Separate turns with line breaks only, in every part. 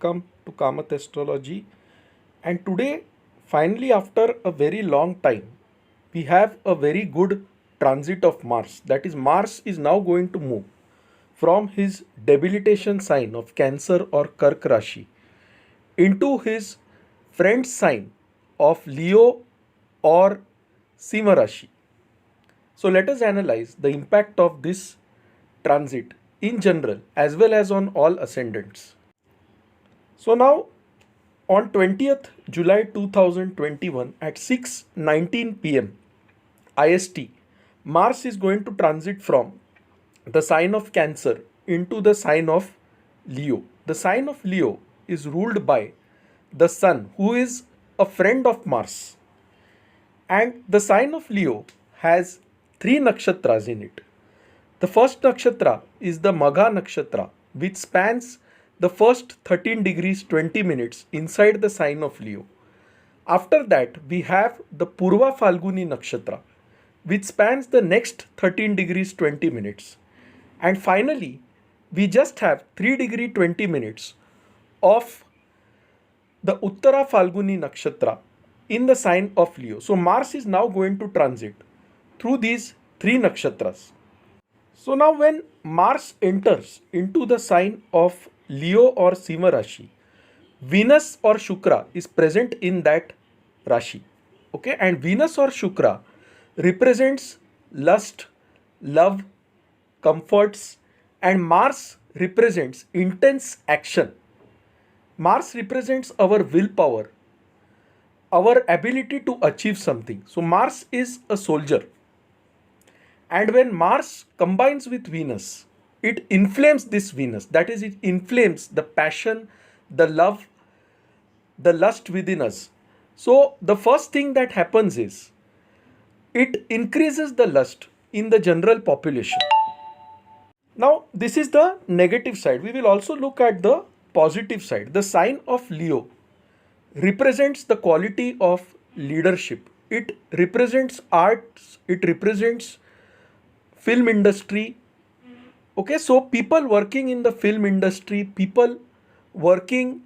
welcome to Kamath Astrology. And today, finally, after a very long time, we have a very good transit of Mars. That is, Mars is now going to move from his debilitation sign of Cancer or Kark Rashi into his friend sign of Leo or Sima Rashi. So let us analyze the impact of this transit in general as well as on all ascendants. So now on 20th July 2021 at 6:19 pm IST, Mars is going to transit from the sign of Cancer into the sign of Leo. The sign of Leo is ruled by the Sun, who is a friend of Mars. And the sign of Leo has three nakshatras in it. The first nakshatra is the Magha nakshatra, which spans the first 13 degrees 20 minutes inside the sign of Leo. After that, we have the Purva Falguni nakshatra, which spans the next 13 degrees 20 minutes. And finally, we just have 3 degree 20 minutes of the Uttara Falguni nakshatra in the sign of Leo. So Mars is now going to transit through these three nakshatras. So now when Mars enters into the sign of Leo or Sima Rashi, Venus or Shukra is present in that Rashi. Okay, and Venus or Shukra represents lust, love, comforts, and Mars represents intense action. Mars represents our willpower, our ability to achieve something. So Mars is a soldier. And when Mars combines with Venus, it inflames this Venus. That is, it inflames the passion, the love, the lust within us. So the first thing that happens is it increases the lust in the general population. Now, this is the negative side. We will also look at the positive side. The sign of Leo represents the quality of leadership. It represents arts, it represents film industry. Okay, so people working in the film industry, people working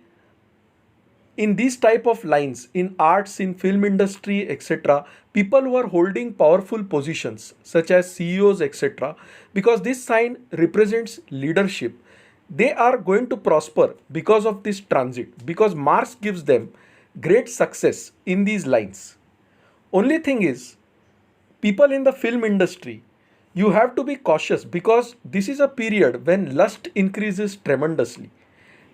in these type of lines, in arts, in film industry, etc., people who are holding powerful positions such as CEOs, etc., because this sign represents leadership, they are going to prosper because of this transit, because Mars gives them great success in these lines. Only thing is, people in the film industry, you have to be cautious because this is a period when lust increases tremendously.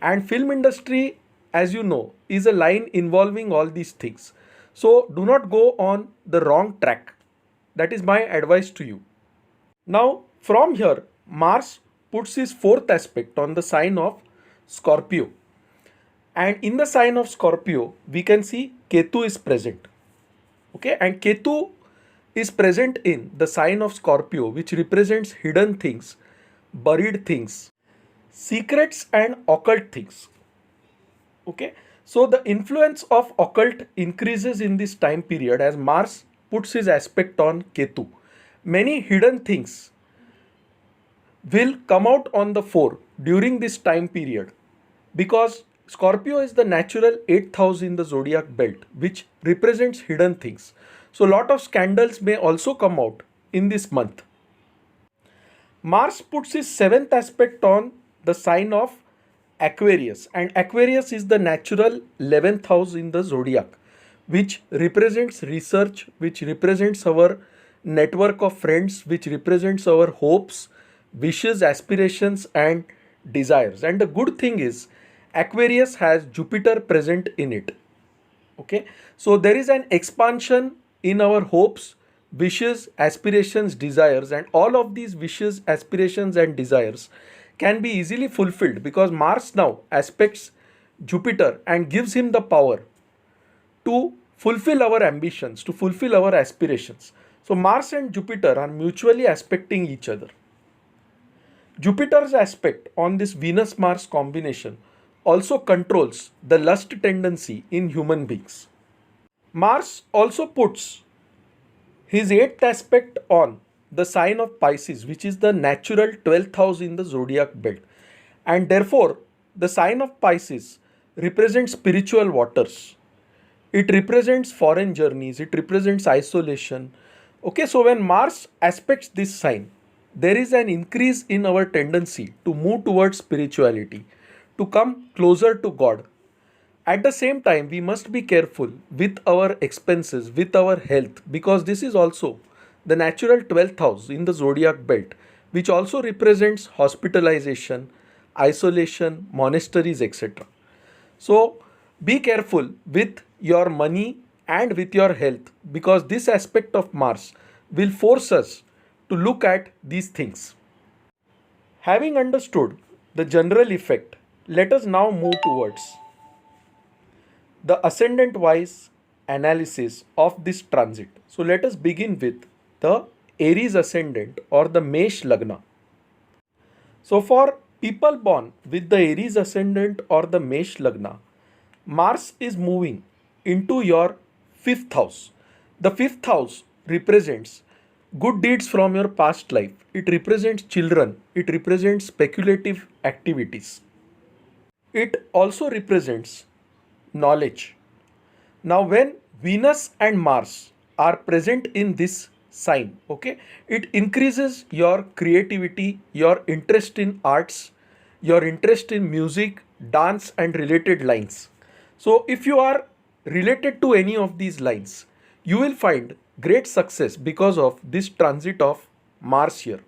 And film industry, as you know, is a line involving all these things. So do not go on the wrong track. That is my advice to you. Now, from here, Mars puts his fourth aspect on the sign of Scorpio. And in the sign of Scorpio, we can see Ketu is present. Okay, and Ketu is present in the sign of Scorpio, which represents hidden things, buried things, secrets and occult things. Okay, so the influence of occult increases in this time period as Mars puts his aspect on Ketu. Many hidden things will come out on the fore during this time period because Scorpio is the natural 8th house in the zodiac belt, which represents hidden things. So a lot of scandals may also come out in this month. Mars puts his seventh aspect on the sign of Aquarius, and Aquarius is the natural 11th house in the zodiac, which represents research, which represents our network of friends, which represents our hopes, wishes, aspirations, and desires. And the good thing is, Aquarius has Jupiter present in it. Okay, so there is an expansion in our hopes, wishes, aspirations, desires, and all of these wishes, aspirations, and desires can be easily fulfilled because Mars now aspects Jupiter and gives him the power to fulfill our ambitions, to fulfill our aspirations. So Mars and Jupiter are mutually aspecting each other. Jupiter's aspect on this Venus-Mars combination also controls the lust tendency in human beings. Mars also puts his 8th aspect on the sign of Pisces, which is the natural 12th house in the zodiac belt. And therefore, the sign of Pisces represents spiritual waters. It represents foreign journeys, it represents isolation. Okay, so when Mars aspects this sign, there is an increase in our tendency to move towards spirituality, to come closer to God. At the same time, we must be careful with our expenses, with our health, because this is also the natural 12th house in the zodiac belt, which also represents hospitalization, isolation, monasteries, etc. So be careful with your money and with your health, because this aspect of Mars will force us to look at these things. Having understood the general effect, let us now move towards the ascendant wise analysis of this transit. So let us begin with the Aries ascendant or the Mesh Lagna. So for people born with the Aries ascendant or the Mesh Lagna, Mars is moving into your fifth house. The fifth house represents good deeds from your past life. It represents children. It represents speculative activities. It also represents knowledge. Now, when Venus and Mars are present in this sign, okay, it increases your creativity, your interest in arts, your interest in music, dance, and related lines. So, if you are related to any of these lines, you will find great success because of this transit of Mars here.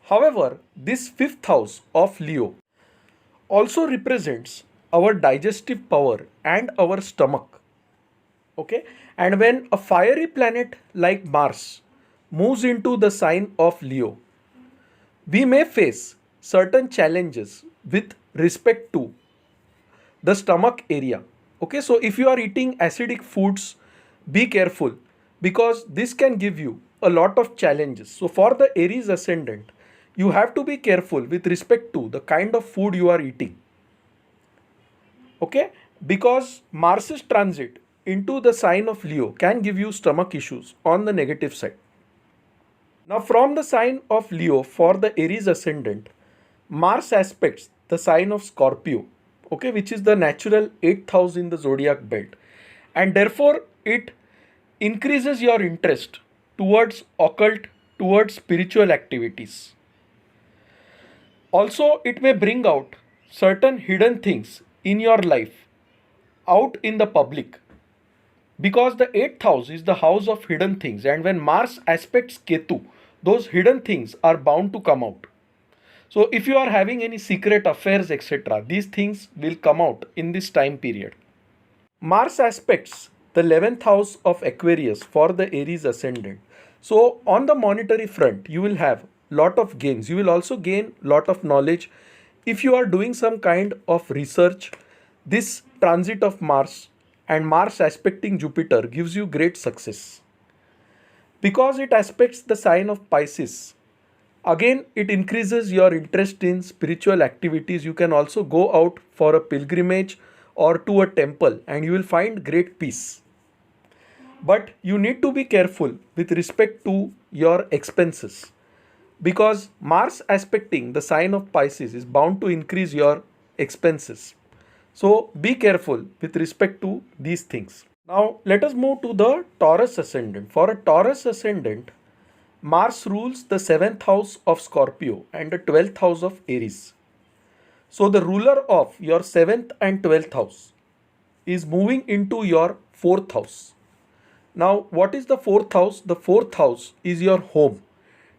However, this fifth house of Leo also represents our digestive power and our stomach. Okay, and when a fiery planet like Mars moves into the sign of Leo, we may face certain challenges with respect to the stomach area. Okay, so if you are eating acidic foods, be careful, because this can give you a lot of challenges. So for the Aries ascendant, you have to be careful with respect to the kind of food you are eating. Okay, because Mars's transit into the sign of Leo can give you stomach issues on the negative side. Now from the sign of Leo for the Aries ascendant, Mars aspects the sign of Scorpio, okay, which is the natural 8th house in the zodiac belt, and therefore it increases your interest towards occult, towards spiritual activities. Also, it may bring out certain hidden things in your life out in the public, because the 8th house is the house of hidden things, and when Mars aspects Ketu, those hidden things are bound to come out. So if you are having any secret affairs, etc., these things will come out in this time period. Mars aspects the 11th house of Aquarius for the Aries ascendant. So on the monetary front, you will have lot of gains. You will also gain lot of knowledge. If you are doing some kind of research, this transit of Mars and Mars aspecting Jupiter gives you great success. Because it aspects the sign of Pisces, again it increases your interest in spiritual activities. You can also go out for a pilgrimage or to a temple and you will find great peace. But you need to be careful with respect to your expenses, because Mars aspecting the sign of Pisces is bound to increase your expenses. So be careful with respect to these things. Now let us move to the Taurus ascendant. For a Taurus ascendant, Mars rules the 7th house of Scorpio and the 12th house of Aries. So the ruler of your 7th and 12th house is moving into your 4th house. Now what is the 4th house? The 4th house is your home.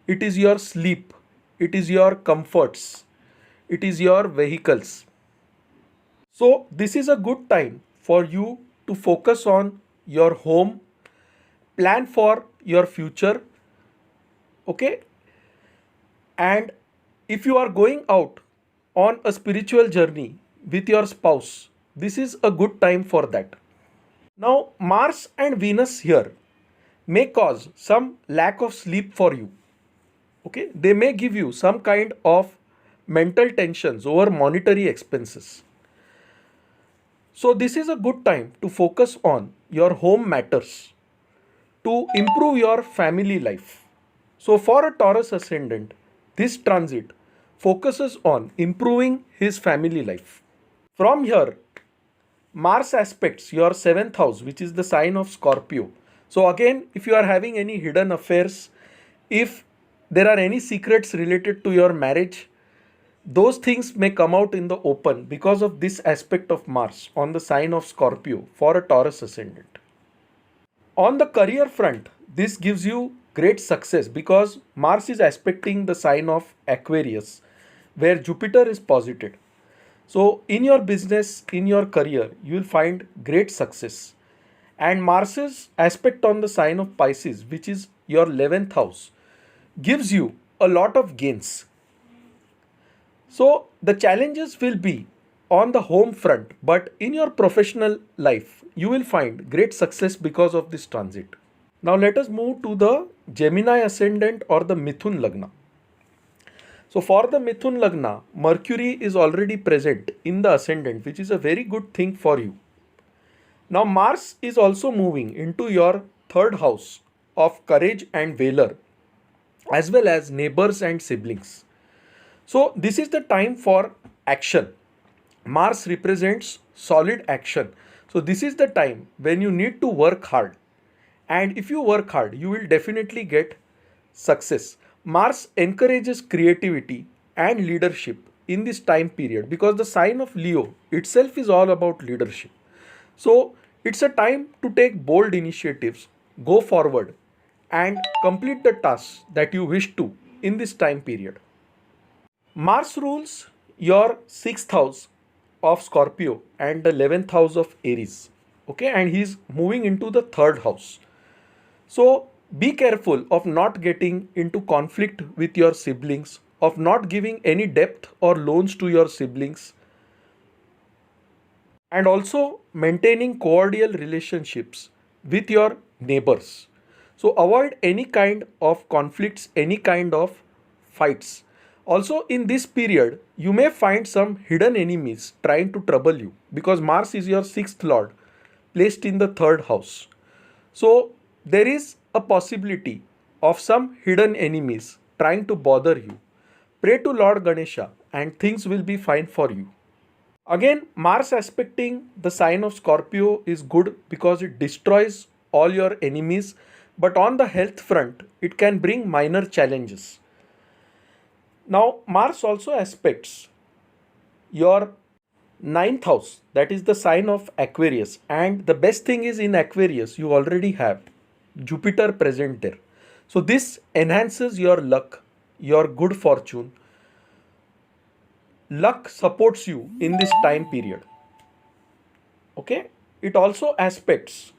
It is your sleep. It is your comforts. It is your vehicles. So this is a good time for you to focus on your home, plan for your future. Okay, and if you are going out on a spiritual journey with your spouse, this is a good time for that. Now Mars and Venus here may cause some lack of sleep for you. Okay, they may give you some kind of mental tensions over monetary expenses. So this is a good time to focus on your home matters, to improve your family life. So for a Taurus ascendant, this transit focuses on improving his family life. From here, Mars aspects your seventh house, which is the sign of Scorpio. So, again, if you are having any hidden affairs, if there are any secrets related to your marriage, those things may come out in the open because of this aspect of Mars on the sign of Scorpio for a Taurus ascendant. On the career front, this gives you great success because Mars is aspecting the sign of Aquarius, where Jupiter is posited. So, in your business, in your career, you will find great success. And Mars's aspect on the sign of Pisces, which is your 11th house, gives you a lot of gains. So, the challenges will be on the home front, but in your professional life, you will find great success because of this transit. Now, let us move to the Gemini ascendant or the Mithun Lagna. So, for the Mithun Lagna, Mercury is already present in the ascendant, which is a very good thing for you. Now, Mars is also moving into your third house of courage and valor, as well as neighbors and siblings. So, this is the time for action. Mars represents solid action. So, this is the time when you need to work hard. And if you work hard, you will definitely get success. Mars encourages creativity and leadership in this time period because the sign of Leo itself is all about leadership. So, it's a time to take bold initiatives, go forward, and complete the tasks that you wish to in this time period. Mars rules your 6th house of Scorpio and the 11th house of Aries. Okay, and he's moving into the 3rd house. So be careful of not getting into conflict with your siblings, of not giving any debt or loans to your siblings, and also maintaining cordial relationships with your neighbors. So avoid any kind of conflicts, any kind of fights. Also, in this period, you may find some hidden enemies trying to trouble you because Mars is your 6th lord placed in the 3rd house. So, there is a possibility of some hidden enemies trying to bother you. Pray to Lord Ganesha and things will be fine for you. Again, Mars aspecting the sign of Scorpio is good because it destroys all your enemies, but on the health front, it can bring minor challenges. Now, Mars also aspects your 9th house, that is the sign of Aquarius. And the best thing is in Aquarius, you already have Jupiter present there. So, this enhances your luck, your good fortune. Luck supports you in this time period. Okay, it also aspects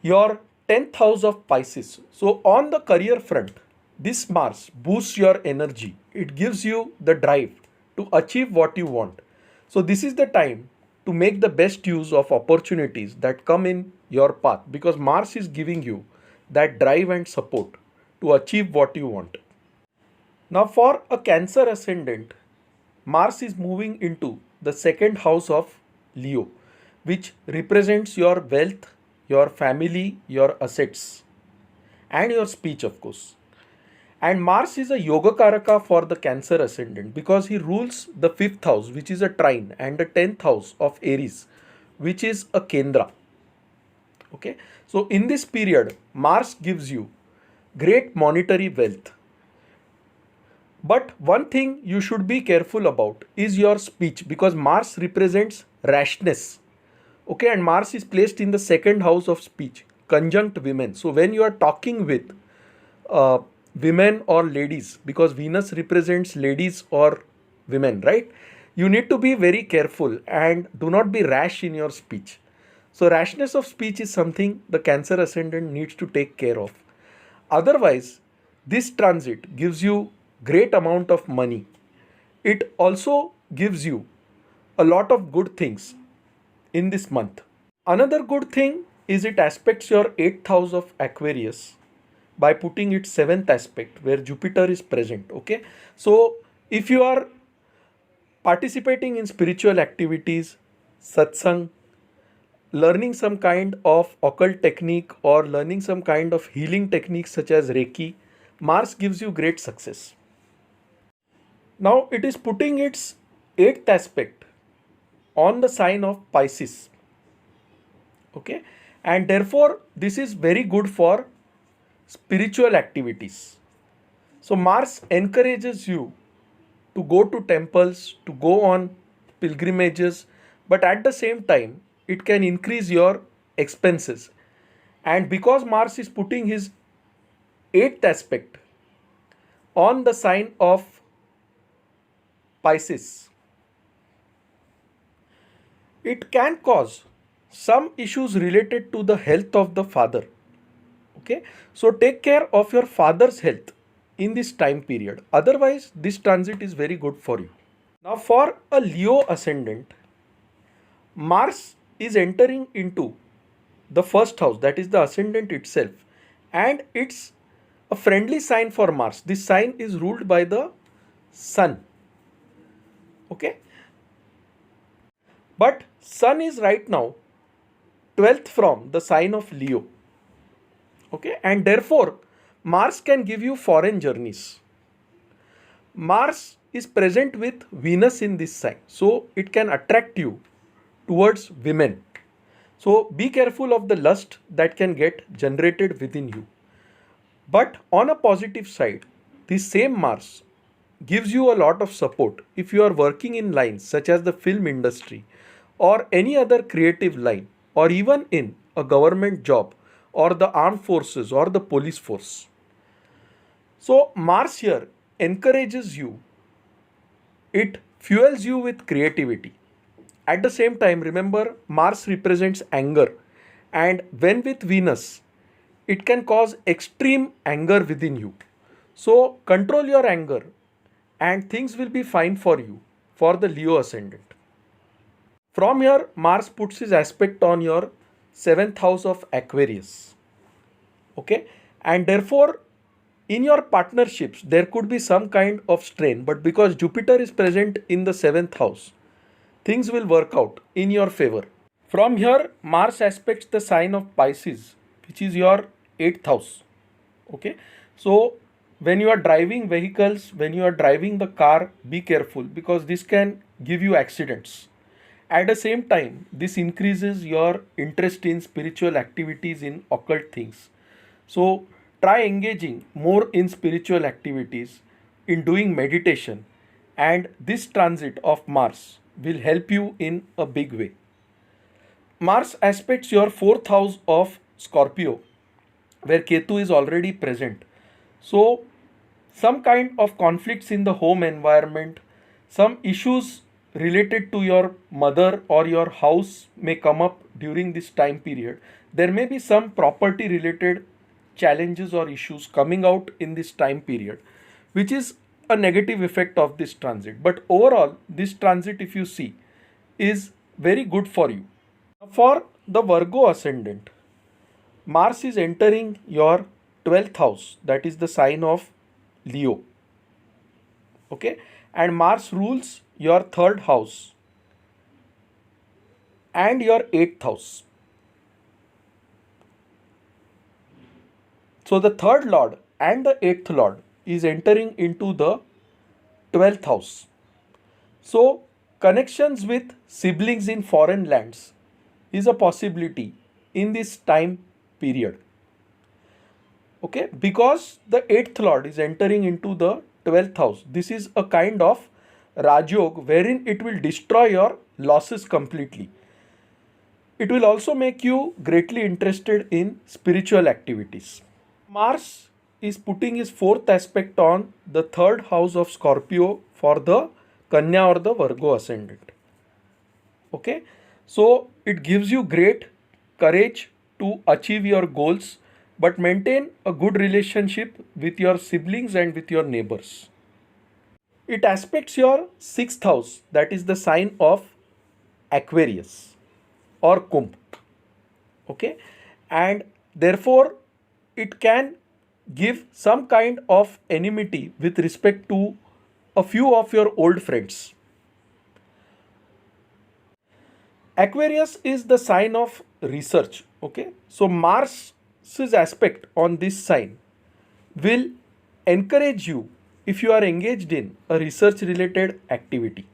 your 10th house of Pisces. So, on the career front, this Mars boosts your energy. It gives you the drive to achieve what you want. So this is the time to make the best use of opportunities that come in your path because Mars is giving you that drive and support to achieve what you want. Now for a Cancer ascendant, Mars is moving into the 2nd house of Leo, which represents your wealth, your family, your assets, and your speech, of course. And Mars is a Yoga Karaka for the Cancer ascendant because he rules the 5th house, which is a trine, and the 10th house of Aries, which is a Kendra. Okay, so in this period, Mars gives you great monetary wealth. But one thing you should be careful about is your speech because Mars represents rashness. Okay, and Mars is placed in the 2nd house of speech, conjunct women. So when you are talking with women or ladies, because Venus represents ladies or women, right? You need to be very careful and do not be rash in your speech. So rashness of speech is something the Cancer ascendant needs to take care of. Otherwise, this transit gives you great amount of money. It also gives you a lot of good things in this month. Another good thing is it aspects your 8th house of Aquarius by putting its 7th aspect where Jupiter is present. Okay, so if you are participating in spiritual activities, satsang, learning some kind of occult technique or learning some kind of healing techniques such as Reiki, Mars gives you great success. Now it is putting its 8th aspect on the sign of Pisces. Okay, and therefore this is very good for spiritual activities. So Mars encourages you to go to temples, to go on pilgrimages, but at the same time, it can increase your expenses. And because Mars is putting his eighth aspect on the sign of Pisces, it can cause some issues related to the health of the father. Okay, so take care of your father's health in this time period. Otherwise, this transit is very good for you. Now, for a Leo ascendant, Mars is entering into the first house, that is the ascendant itself, and it's a friendly sign for Mars. This sign is ruled by the Sun. Okay, but Sun is right now 12th from the sign of Leo. Okay, and therefore Mars can give you foreign journeys. Mars is present with Venus in this sign, so it can attract you towards women. So be careful of the lust that can get generated within you. But on a positive side, this same Mars gives you a lot of support if you are working in lines such as the film industry or any other creative line, or even in a government job or the armed forces or the police force. So Mars here encourages you, it fuels you with creativity. At the same time, remember Mars represents anger, and when with Venus, it can cause extreme anger within you. So control your anger and things will be fine for you for the Leo ascendant. From here, Mars puts his aspect on your 7th house of Aquarius. Okay, and therefore in your partnerships there could be some kind of strain, but because Jupiter is present in the 7th house, things will work out in your favor. From here, Mars aspects the sign of Pisces, which is your 8th house. Okay, so when you are driving vehicles, when you are driving the car, be careful because this can give you accidents. At the same time, this increases your interest in spiritual activities, in occult things. So try engaging more in spiritual activities, in doing meditation, and this transit of Mars will help you in a big way. Mars aspects your 4th house of Scorpio, where Ketu is already present. So some kind of conflicts in the home environment, some issues related to your mother or your house may come up during this time period. There may be some property related challenges or issues coming out in this time period, which is a negative effect of this transit. But overall, this transit, if you see, is very good for you. For the Virgo ascendant, Mars is entering your 12th house, that is the sign of Leo. Okay, and Mars rules your 3rd house and your 8th house. So the 3rd lord and the 8th lord is entering into the 12th house. So connections with siblings in foreign lands is a possibility in this time period. Okay, because the 8th lord is entering into the 12th house, this is a kind of Rajyog wherein it will destroy your losses completely. It will also make you greatly interested in spiritual activities. Mars is putting his 4th aspect on the 3rd house of Scorpio for the Kanya or the Virgo ascendant. Okay, so it gives you great courage to achieve your goals, but maintain a good relationship with your siblings and with your neighbors. It aspects your 6th house, that is the sign of Aquarius or Kumbh. Okay, and therefore it can give some kind of enmity with respect to a few of your old friends. Aquarius is the sign of research. Okay, so Mars's aspect on this sign will encourage you if you are engaged in a research related activity.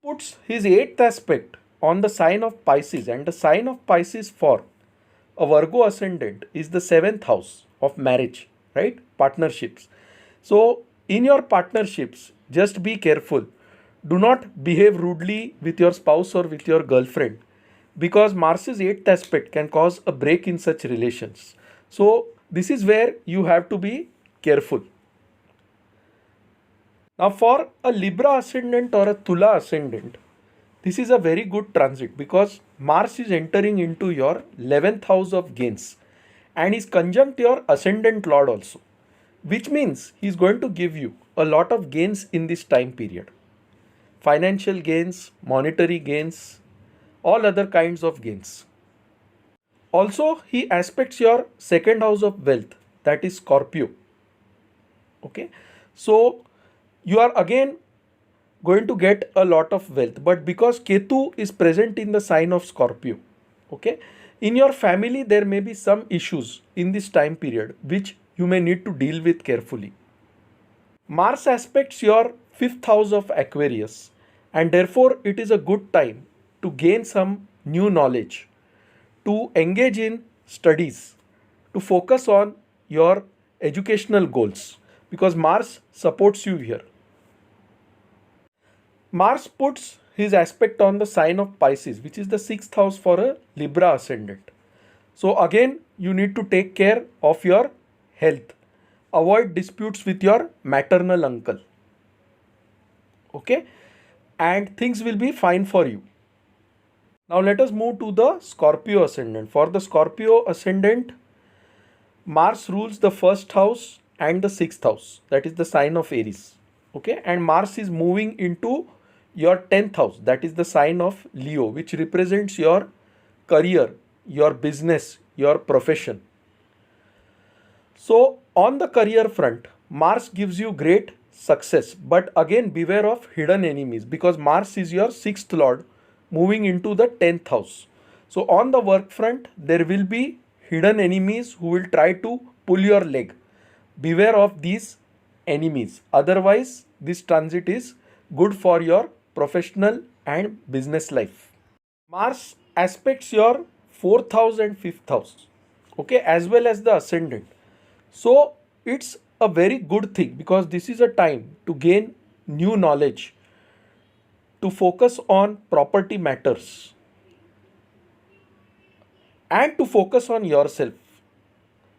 puts his eighth aspect on the sign of Pisces, and the sign of Pisces for a Virgo ascendant is the seventh house of marriage, right? Partnerships. So, in your partnerships, just be careful. Do not behave rudely with your spouse or with your girlfriend, because Mars's eighth aspect can cause a break in such relations. So, this is where you have to be careful. Now, for a Libra ascendant or a Tula ascendant, this is a very good transit because Mars is entering into your 11th house of gains and is conjunct your ascendant lord also, which means he is going to give you a lot of gains in this time period. Financial gains, monetary gains, all other kinds of gains. Also, he aspects your second house of wealth, that is Scorpio. Okay, so you are again going to get a lot of wealth, but because Ketu is present in the sign of Scorpio, okay, in your family there may be some issues in this time period which you may need to deal with carefully. Mars aspects your fifth house of Aquarius, and therefore it is a good time to gain some new knowledge, to engage in studies, to focus on your educational goals, because Mars supports you here. Mars puts his aspect on the sign of Pisces, which is the sixth house for a Libra ascendant. So, again, you need to take care of your health. Avoid disputes with your maternal uncle. Okay? And things will be fine for you. Now, let us move to the Scorpio ascendant. For the Scorpio ascendant, Mars rules the first house and the sixth house. That is the sign of Aries. Okay? And Mars is moving into your 10th house, that is the sign of Leo, which represents your career, your business, your profession. So, on the career front, Mars gives you great success, but again beware of hidden enemies because Mars is your sixth lord moving into the 10th house. So, on the work front, there will be hidden enemies who will try to pull your leg. Beware of these enemies. Otherwise, this transit is good for your professional and business life. Mars aspects your fourth house and fifth house, okay, as well as the ascendant. So it's a very good thing because this is a time to gain new knowledge, to focus on property matters, and to focus on yourself.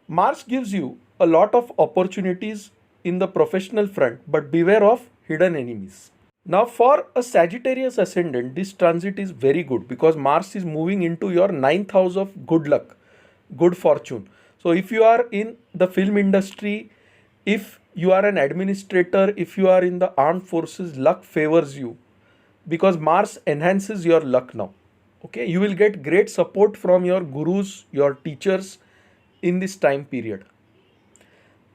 Mars gives you a lot of opportunities in the professional front, but beware of hidden enemies. Now, for a Sagittarius ascendant, this transit is very good because Mars is moving into your ninth house of good luck, good fortune. So, if you are in the film industry, if you are an administrator, if you are in the armed forces, luck favors you because Mars enhances your luck now. Okay, you will get great support from your gurus, your teachers in this time period.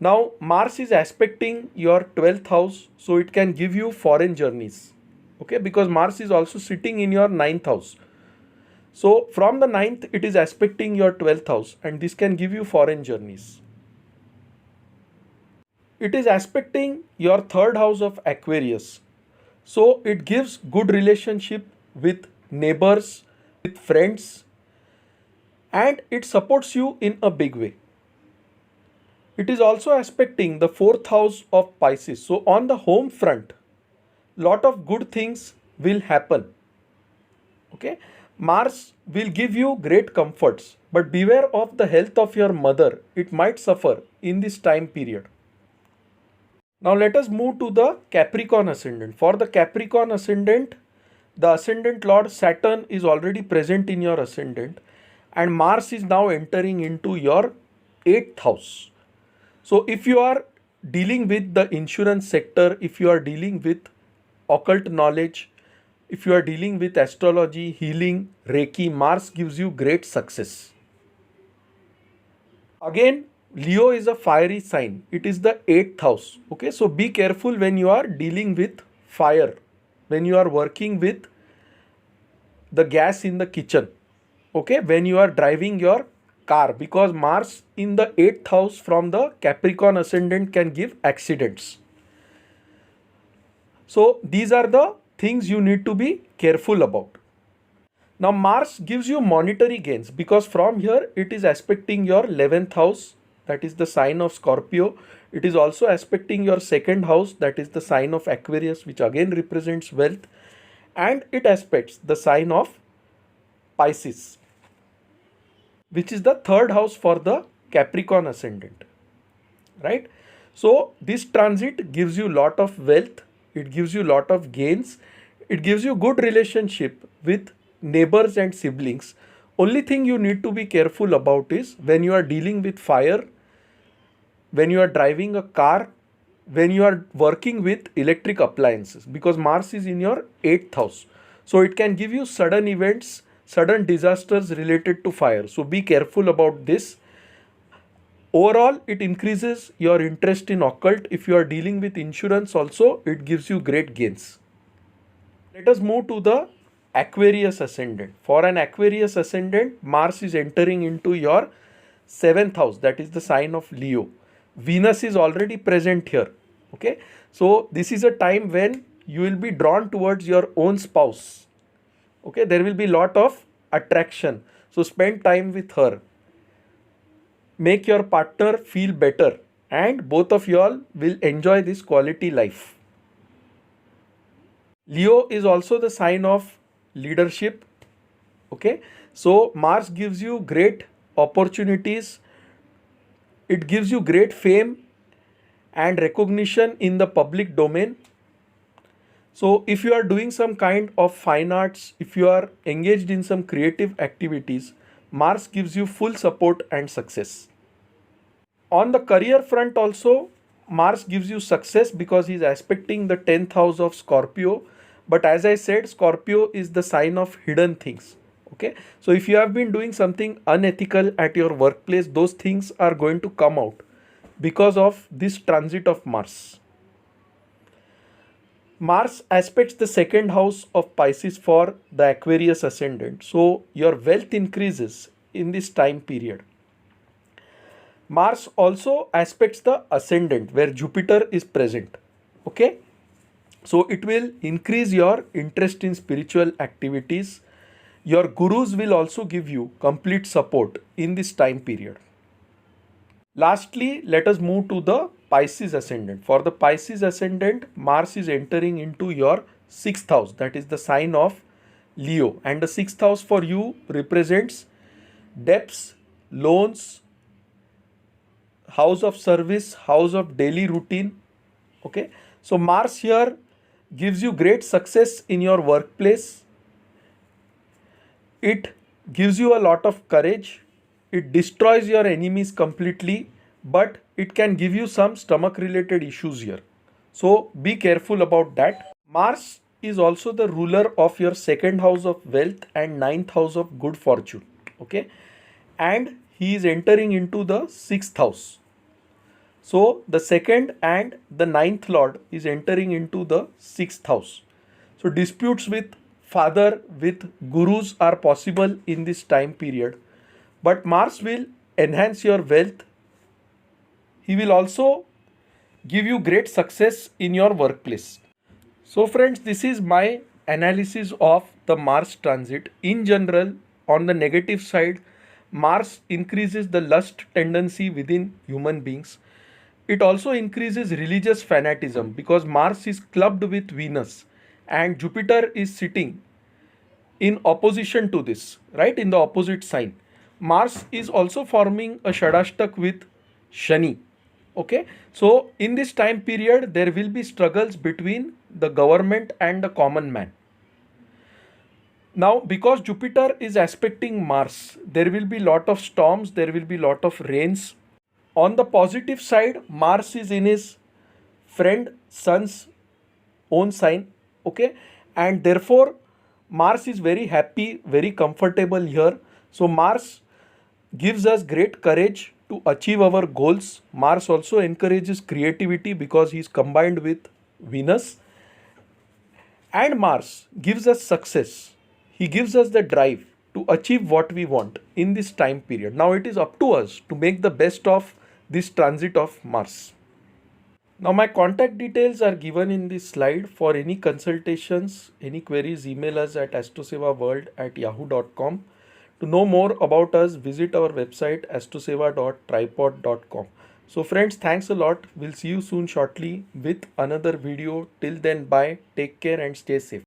Now, Mars is aspecting your 12th house, so it can give you foreign journeys. Okay, because Mars is also sitting in your 9th house. So, from the 9th, it is aspecting your 12th house, and this can give you foreign journeys. It is aspecting your 3rd house of Aquarius. So, it gives good relationship with neighbors, with friends, and it supports you in a big way. It is also aspecting the 4th house of Pisces. So on the home front, lot of good things will happen. Okay, Mars will give you great comforts, but beware of the health of your mother. It might suffer in this time period. Now let us move to the Capricorn ascendant. For the Capricorn ascendant, the ascendant lord Saturn is already present in your ascendant, and Mars is now entering into your 8th house. So if you are dealing with the insurance sector, if you are dealing with occult knowledge, if you are dealing with astrology, healing, Reiki, Mars gives you great success. Again, Leo is a fiery sign. It is the 8th house. Okay, so be careful when you are dealing with fire, when you are working with the gas in the kitchen. Okay, when you are driving your car, because Mars in the 8th house from the Capricorn ascendant can give accidents. So these are the things you need to be careful about. Now Mars gives you monetary gains because from here it is aspecting your 11th house, that is the sign of Scorpio. It is also aspecting your second house, that is the sign of Aquarius, which again represents wealth, and it aspects the sign of Pisces, which is the third house for the Capricorn ascendant, right? So this transit gives you lot of wealth, it gives you lot of gains, it gives you good relationship with neighbors and siblings. Only thing you need to be careful about is when you are dealing with fire, when you are driving a car, when you are working with electric appliances, because Mars is in your 8th house. So it can give you sudden events, sudden disasters related to fire. So be careful about this. Overall, it increases your interest in occult. If you are dealing with insurance also, it gives you great gains. Let us move to the Aquarius ascendant. For an Aquarius ascendant, Mars is entering into your 7th house, that is the sign of Leo. Venus is already present here. Okay, so this is a time when you will be drawn towards your own spouse. Okay, there will be lot of attraction. So spend time with her. Make your partner feel better, and both of you all will enjoy this quality life. Leo is also the sign of leadership. Okay, so Mars gives you great opportunities, it gives you great fame and recognition in the public domain. So if you are doing some kind of fine arts, if you are engaged in some creative activities, Mars gives you full support and success. On the career front also, Mars gives you success because he is aspecting the 10th house of Scorpio. But as I said, Scorpio is the sign of hidden things. Okay, so if you have been doing something unethical at your workplace, those things are going to come out because of this transit of Mars. Mars aspects the second house of Pisces for the Aquarius ascendant. So your wealth increases in this time period. Mars also aspects the ascendant where Jupiter is present. Okay, so it will increase your interest in spiritual activities. Your gurus will also give you complete support in this time period. Lastly, let us move to the Pisces ascendant. For the Pisces ascendant, Mars is entering into your 6th house, that is the sign of Leo, and the 6th house for you represents debts, loans, house of service, house of daily routine. Okay, so Mars here gives you great success in your workplace. It gives you a lot of courage. It destroys your enemies completely, but it can give you some stomach related issues here. So be careful about that. Mars is also the ruler of your 2nd house of wealth and 9th house of good fortune. Okay, and he is entering into the 6th house. So the 2nd and the 9th lord is entering into the 6th house. So disputes with father, with gurus are possible in this time period. But Mars will enhance your wealth. He will also give you great success in your workplace. So friends, this is my analysis of the Mars transit. In general, on the negative side, Mars increases the lust tendency within human beings. It also increases religious fanatism because Mars is clubbed with Venus and Jupiter is sitting in opposition to this, right, in the opposite sign. Mars is also forming a Shadashtak with Shani. Okay, so in this time period, there will be struggles between the government and the common man. Now, because Jupiter is aspecting Mars, there will be lot of storms, there will be lot of rains. On the positive side, Mars is in his friend Sun's own sign. Okay, and therefore Mars is very happy, very comfortable here. So Mars gives us great courage to achieve our goals. Mars also encourages creativity because he is combined with Venus. And Mars gives us success. He gives us the drive to achieve what we want in this time period. Now it is up to us to make the best of this transit of Mars. Now my contact details are given in this slide. For any consultations, any queries, email us at astrosevaworld@yahoo.com. To know more about us, visit our website astroseva.tripod.com. So friends, thanks a lot. We'll see you soon shortly with another video. Till then, bye, take care and stay safe.